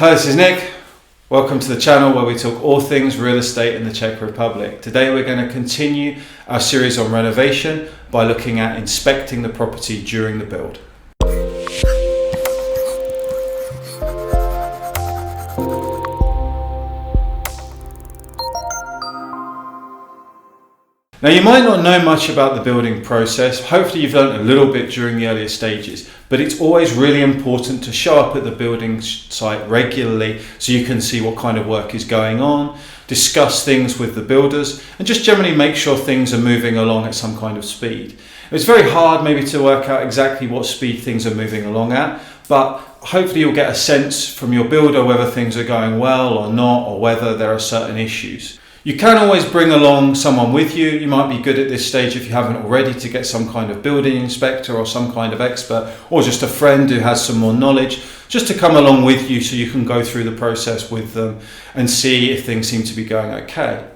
Hi, this is Nick. Welcome to the channel where we talk all things real estate in the Czech Republic. Today we're going to continue our series on renovation by looking at inspecting the property during the build. Now, you might not know much about the building process. Hopefully you've learned a little bit during the earlier stages, but it's always really important to show up at the building site regularly so you can see what kind of work is going on, discuss things with the builders, and just generally make sure things are moving along at some kind of speed. It's very hard maybe to work out exactly what speed things are moving along at, but hopefully you'll get a sense from your builder whether things are going well or not, or whether there are certain issues. You can always bring along someone with you. You might be good at this stage, if you haven't already, to get some kind of building inspector or some kind of expert, or just a friend who has some more knowledge, just to come along with you so you can go through the process with them and see if things seem to be going okay.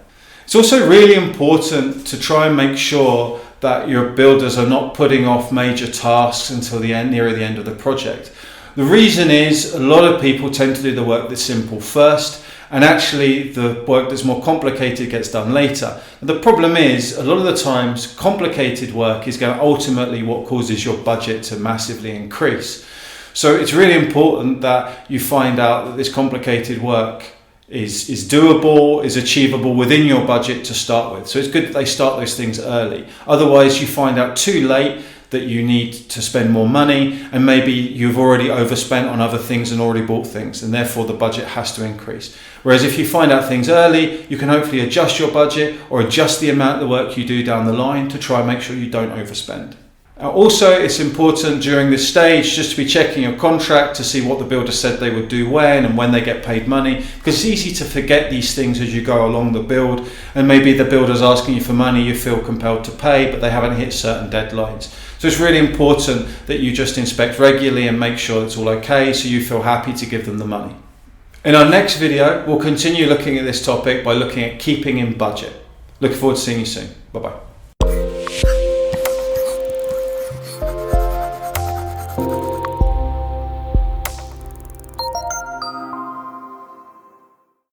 It's also really important to try and make sure that your builders are not putting off major tasks until nearer the end of the project. The reason is a lot of people tend to do the work that's simple first, and actually the work that's more complicated gets done later. And the problem is, a lot of the times, complicated work is going to ultimately what causes your budget to massively increase. So it's really important that you find out that this complicated work is doable, is achievable within your budget to start with. So it's good that they start those things early. Otherwise you find out too late that you need to spend more money, and maybe you've already overspent on other things and already bought things, and therefore the budget has to increase. Whereas if you find out things early, you can hopefully adjust your budget or adjust the amount of work you do down the line to try and make sure you don't overspend. Also, it's important during this stage just to be checking your contract to see what the builder said they would do when and when they get paid money, because it's easy to forget these things as you go along the build, and maybe the builder's asking you for money you feel compelled to pay, but they haven't hit certain deadlines. So it's really important that you just inspect regularly and make sure it's all okay so you feel happy to give them the money. In our next video, we'll continue looking at this topic by looking at keeping in budget. Looking forward to seeing you soon. Bye-bye.